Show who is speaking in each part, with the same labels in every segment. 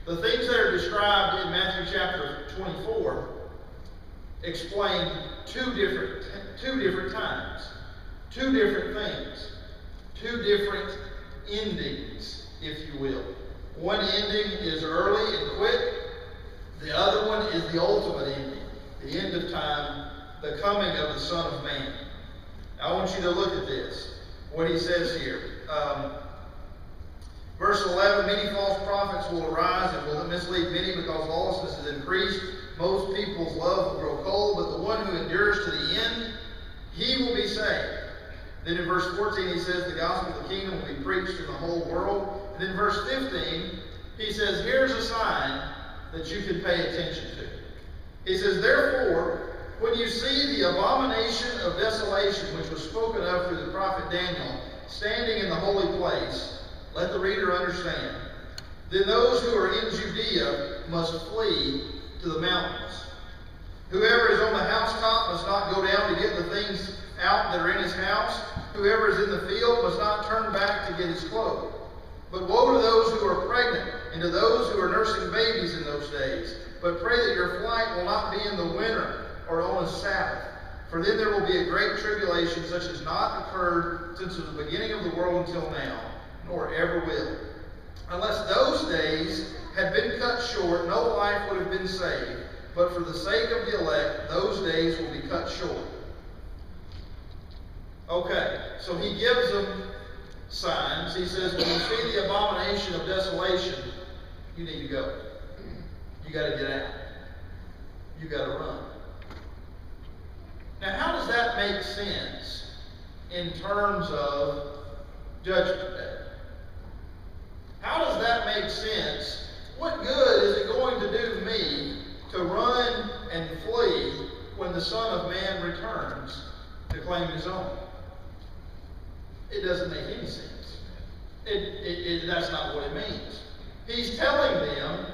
Speaker 1: The things that are described in Matthew chapter 24 explain two different times, two different things, two different endings, if you will. One ending is early and quick. The other one is the ultimate ending, the end of time, the coming of the Son of Man. I want you to look at this, what he says here. Verse 11, many false prophets will arise and will mislead many because lawlessness is increased. Most people's love will grow cold, but the one who endures to the end, he will be saved. Then in verse 14 he says the gospel of the kingdom will be preached in the whole world. And in verse 15 he says here's a sign that you can pay attention to. He says, therefore, when you see the abomination of desolation which was spoken of through the prophet Daniel standing in the holy place, let the reader understand. Then those who are in Judea must flee to the mountains. Whoever is on the housetop must not go down to get the things out that are in his house. Whoever is in the field must not turn back to get his clothes. But woe to those who are pregnant and to those who are nursing babies in those days. But pray that your flight will not be in the winter or on a Sabbath. For then there will be a great tribulation such as not occurred since the beginning of the world until now, nor ever will. Unless those days had been cut short, no life would have been saved. But for the sake of the elect, those days will be cut short. Okay, so he gives them signs. He says, when you see the abomination of desolation, you need to go. You got to get out. You got to run. Now, how does that make sense in terms of Judgment Day? How does that make sense? What good is it going to do me to run and flee when the Son of Man returns to claim his own? It doesn't make any sense. That's not what it means. He's telling them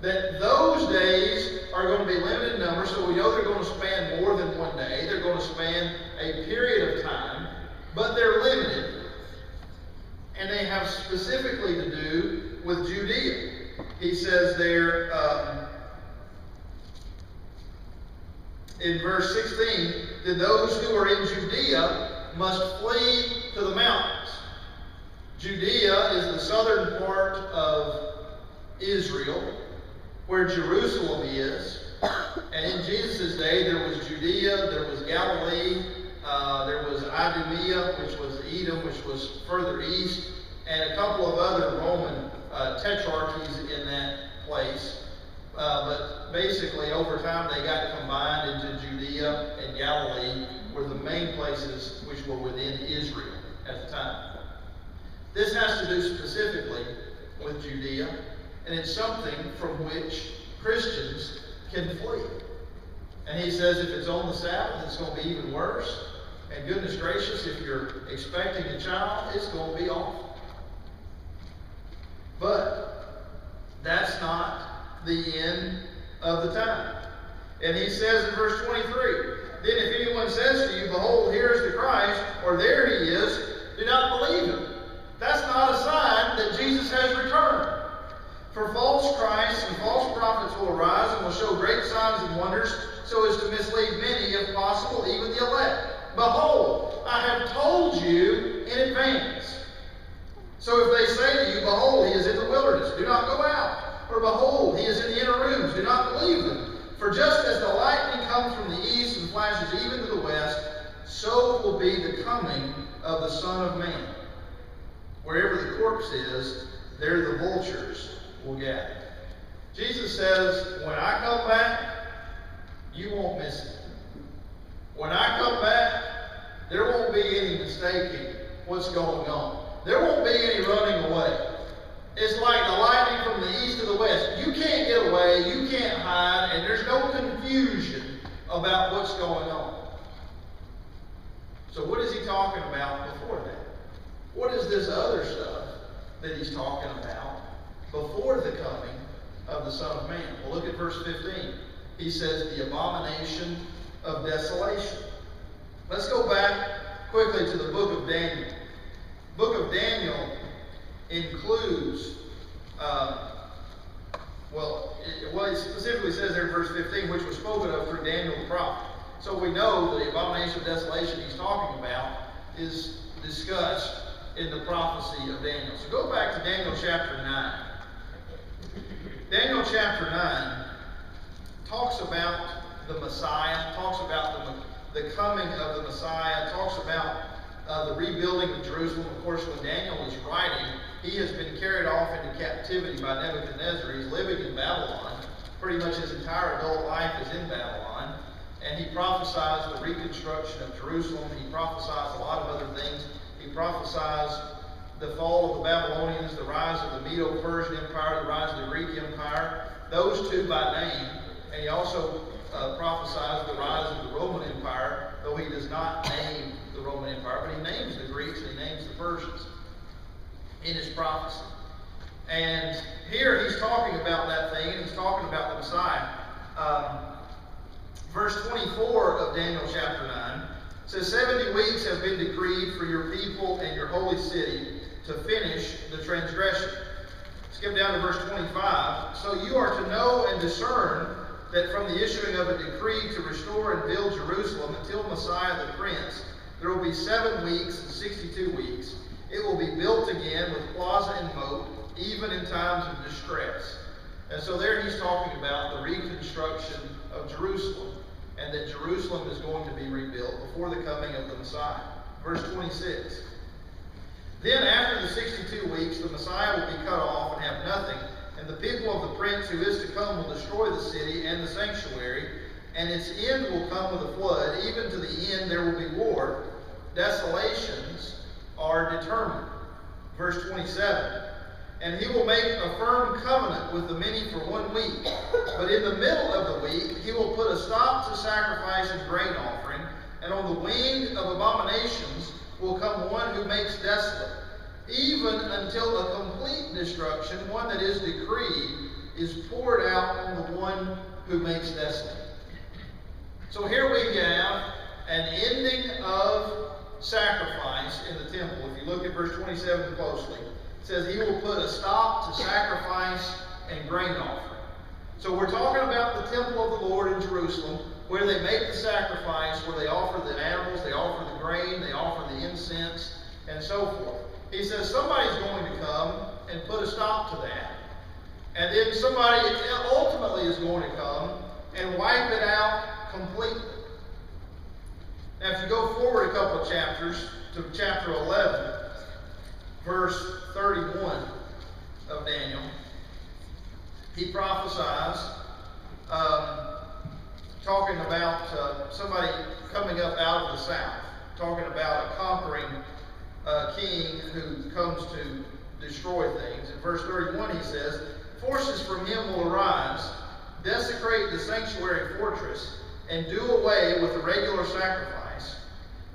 Speaker 1: that those days are going to be limited in number, so we know they're going to span more than one day. They're going to span a period of time, but they're limited, and they have specifically to do with Judea. He says there in verse 16, that those who are in Judea must flee to the mountains. Judea is the southern part of Israel, where Jerusalem is. And in Jesus' day, there was Judea, there was Galilee, there was Idumea, which was Edom, which was further east, and a couple of other Roman tetrarchies in that place. But basically, over time, they got combined into Judea and Galilee, were the main places which were within Israel at the time. This has to do specifically with Judea, and it's something from which Christians can flee. And he says if it's on the Sabbath, it's going to be even worse. And goodness gracious, if you're expecting a child, it's going to be awful. But that's not the end of the time. And he says in verse 23, then if anyone says to you, behold, here is the Christ, or there he is, do not believe him. That's not a sign that Jesus has returned. For false Christs and false prophets will arise and will show great signs and wonders, so as to mislead many, if possible, even the elect. Behold, I have told you in advance. So if they say to you, behold, he is in the wilderness, do not go out. Or behold, he is in the inner rooms, do not believe them. For just as the lightning comes from the east and flashes even to the west, so will be the coming of the Son of Man. Wherever the corpse is, there the vultures will gather. Jesus says, when I come back, you won't miss it. When I come back, there won't be any mistaking what's going on. There won't be any running away. It's like the lightning from the east to the west. You can't get away, you can't hide, and there's no confusion about what's going on. So what is he talking about before that? What is this other stuff that he's talking about before the coming of the Son of Man? Well, look at verse 15. He says, the abomination of desolation. Let's go back quickly to the book of Daniel. The book of Daniel includes it specifically says there in verse 15, which was spoken of through Daniel the prophet. So we know the abomination of desolation he's talking about is discussed in the prophecy of Daniel. So go back to Daniel chapter 9. Daniel chapter 9 talks about the Messiah, talks about the coming of the Messiah, talks about the rebuilding of Jerusalem. Of course, when Daniel is writing, he has been carried off into captivity by Nebuchadnezzar. He's living in Babylon. Pretty much his entire adult life is in Babylon. And he prophesies the reconstruction of Jerusalem. He prophesies a lot of other things. He prophesies the fall of the Babylonians, the rise of the Medo-Persian Empire, the rise of the Greek Empire. Those two by name. And he also prophesies the rise of the Roman Empire, though he does not name the Roman Empire, but he names the Greeks and he names the Persians in his prophecy. And here he's talking about that thing, and he's talking about the Messiah. Verse 24 of Daniel chapter 9 says, 70 weeks have been decreed for your people and your holy city to finish the transgression. Skip down to verse 25. So you are to know and discern that from the issuing of a decree to restore and build Jerusalem until Messiah the Prince, there will be 7 weeks and 62 weeks. It will be built again with plaza and moat, even in times of distress. And so there he's talking about the reconstruction of Jerusalem, and that Jerusalem is going to be rebuilt before the coming of the Messiah. Verse 26. Then after the 62 weeks, the Messiah will be cut off and have nothing, and the people of the prince who is to come will destroy the city and the sanctuary, and its end will come with a flood. Even to the end there will be war. Desolations are determined. Verse 27. And he will make a firm covenant with the many for 1 week. But in the middle of the week, he will put a stop to sacrifice and grain offering. And on the wing of abominations will come one who makes desolate. Even until a complete destruction, one that is decreed, is poured out on the one who makes desolate. So here we have an ending of sacrifice in the temple. If you look at verse 27 closely, it says he will put a stop to sacrifice and grain offering. So we're talking about the temple of the Lord in Jerusalem, where they make the sacrifice, where they offer the animals, they offer the grain, they offer the incense, and so forth. He says somebody's going to come and put a stop to that. And then somebody ultimately is going to come and wipe it out completely. Now if you go forward a couple of chapters to chapter 11, verse 31 of Daniel, he prophesies, talking about somebody coming up out of the south, talking about a conquering king who comes to destroy things. In verse 31 he says, forces from him will arise, desecrate the sanctuary fortress, and do away with the regular sacrifice,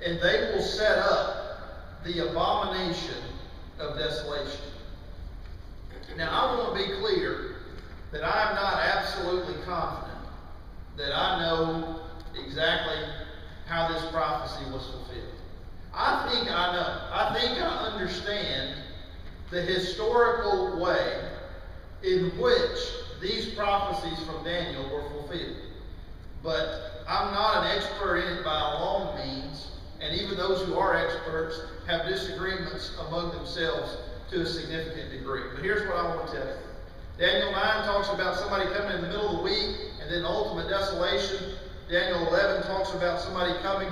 Speaker 1: and they will set up the abomination of desolation. Now I want to be clear that I am not absolutely confident that I know exactly how this prophecy was fulfilled. I think I know. I think I understand the historical way in which these prophecies from Daniel were fulfilled. But I'm not an expert in it by a long means, and even those who are experts have disagreements among themselves to a significant degree. But here's what I want to tell you. Daniel 9 talks about somebody coming in the middle of the week and then ultimate desolation. Daniel 11 talks about somebody coming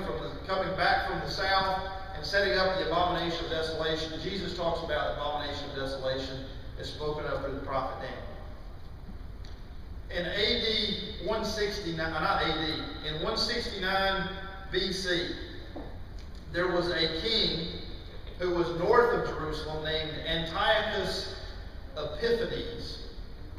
Speaker 1: back from the south and setting up the abomination of desolation. Jesus talks about the abomination of desolation as spoken of through the prophet Daniel. In AD 169, not AD, in 169 BC, there was a king who was north of Jerusalem named Antiochus Epiphanes.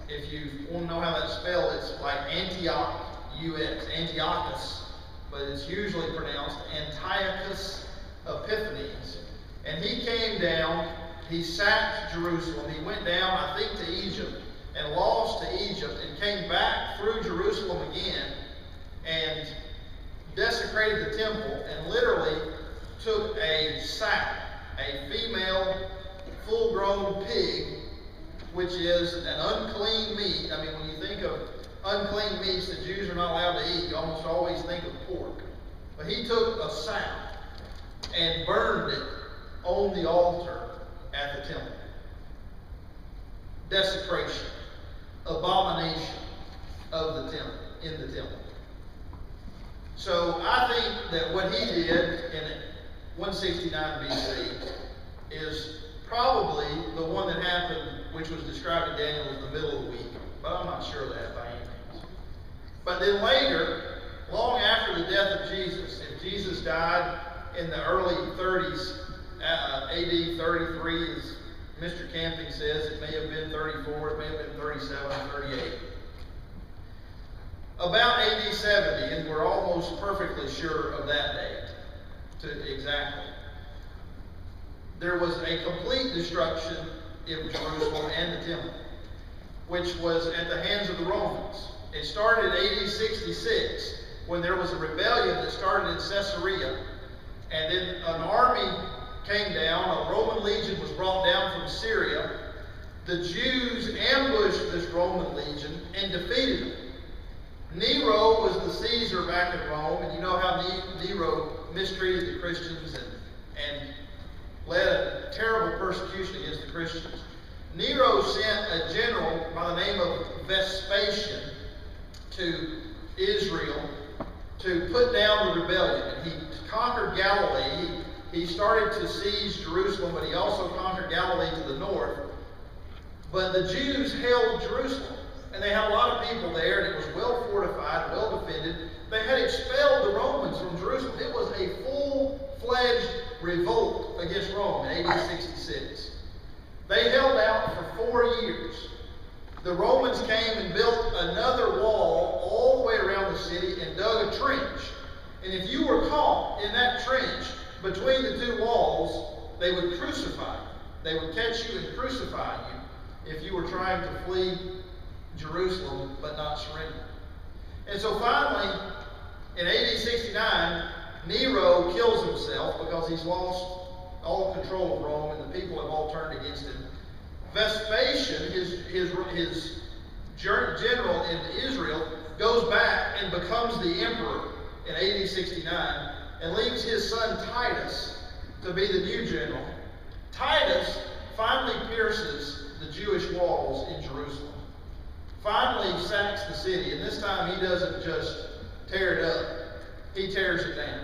Speaker 1: If you want to know how that's spelled, it's like Antioch, U.S., Antiochus, but it's usually pronounced Antiochus Epiphanes. And he came down, he sacked Jerusalem, he went down, I think, to Egypt, and lost to Egypt, and came back through Jerusalem again, and desecrated the temple, and literally took a sack, a female full-grown pig, which is an unclean meat. I mean, when you think of unclean meats that Jews are not allowed to eat, you almost always think of pork. But he took a sow and burned it on the altar at the temple. Desecration, abomination of the temple, in the temple. So I think that what he did in 169 BC is probably the one that happened, which was described in Daniel as the middle of the week. But I'm not sure of that by any means. But then later, long after the death of Jesus, if Jesus died in the early 30s, AD 33, as Mr. Camping says, it may have been 34, it may have been 37 or 38. About AD 70, and we're almost perfectly sure of that date, exactly, there was a complete destruction of Jerusalem and the temple, which was at the hands of the Romans. It started in AD 66, when there was a rebellion that started in Caesarea, and then an army came down, a Roman legion was brought down from Syria. The Jews ambushed this Roman legion and defeated them. Nero was the Caesar back in Rome, and you know how Nero mistreated the Christians and led a terrible persecution against the Christians. Nero sent a general by the name of Vespasian to Israel to put down the rebellion. And he conquered Galilee. He started to seize Jerusalem, but he also conquered Galilee to the north. But the Jews held Jerusalem, and they had a lot of people there, and it was well fortified, well defended. They had expelled the Romans from Jerusalem. It was a full-fledged revolt against Rome in AD 66. They held out for 4 years. The Romans came and built another wall all the way around the city and dug a trench. And if you were caught in that trench between the two walls, they would crucify you. They would catch you and crucify you if you were trying to flee Jerusalem but not surrender. And so finally, in AD 69, Nero kills himself because he's lost all control of Rome and the people have all turned against him. Vespasian, his general in Israel, goes back and becomes the emperor in AD 69 and leaves his son Titus to be the new general. Titus finally pierces the Jewish walls in Jerusalem, finally sacks the city, and this time he doesn't just tear it up, he tears it down.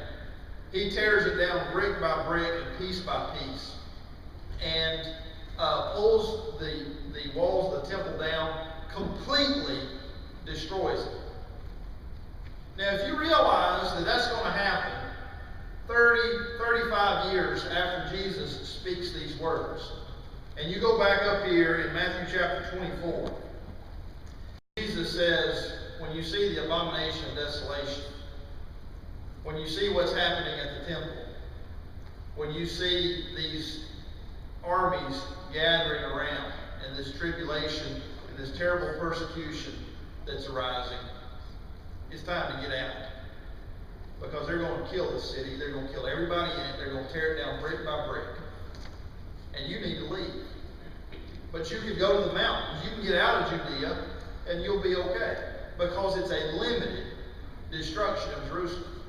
Speaker 1: He tears it down brick by brick and piece by piece, and pulls the walls of the temple down, completely destroys it. Now, if you realize that that's going to happen 35 years after Jesus speaks these words, and you go back up here in Matthew chapter 24, Jesus says, when you see the abomination of desolation, when you see what's happening at the temple, when you see these armies gathering around and this tribulation and this terrible persecution that's arising, it's time to get out. Because they're going to kill the city, they're going to kill everybody in it, they're going to tear it down brick by brick. And you need to leave. But you can go to the mountains, you can get out of Judea, and you'll be okay. Because it's a limited destruction of Jerusalem.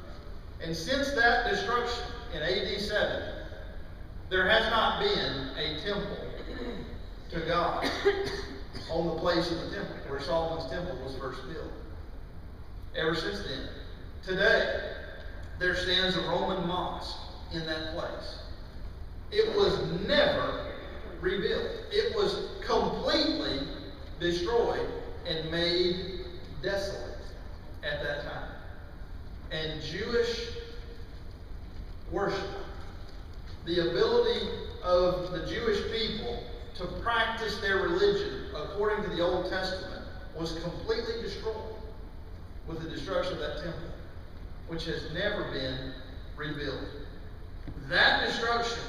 Speaker 1: And since that destruction in AD 7, there has not been a temple to God on the place of the temple where Solomon's temple was first built. Ever since then, today, there stands a Roman mosque in that place. It was never rebuilt. It was completely destroyed and made desolate at that time. And Jewish worship, the ability of the Jewish people to practice their religion according to the Old Testament, was completely destroyed with the destruction of that temple, which has never been rebuilt. That destruction,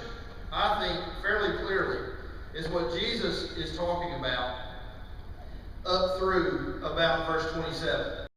Speaker 1: I think fairly clearly, is what Jesus is talking about up through about verse 27.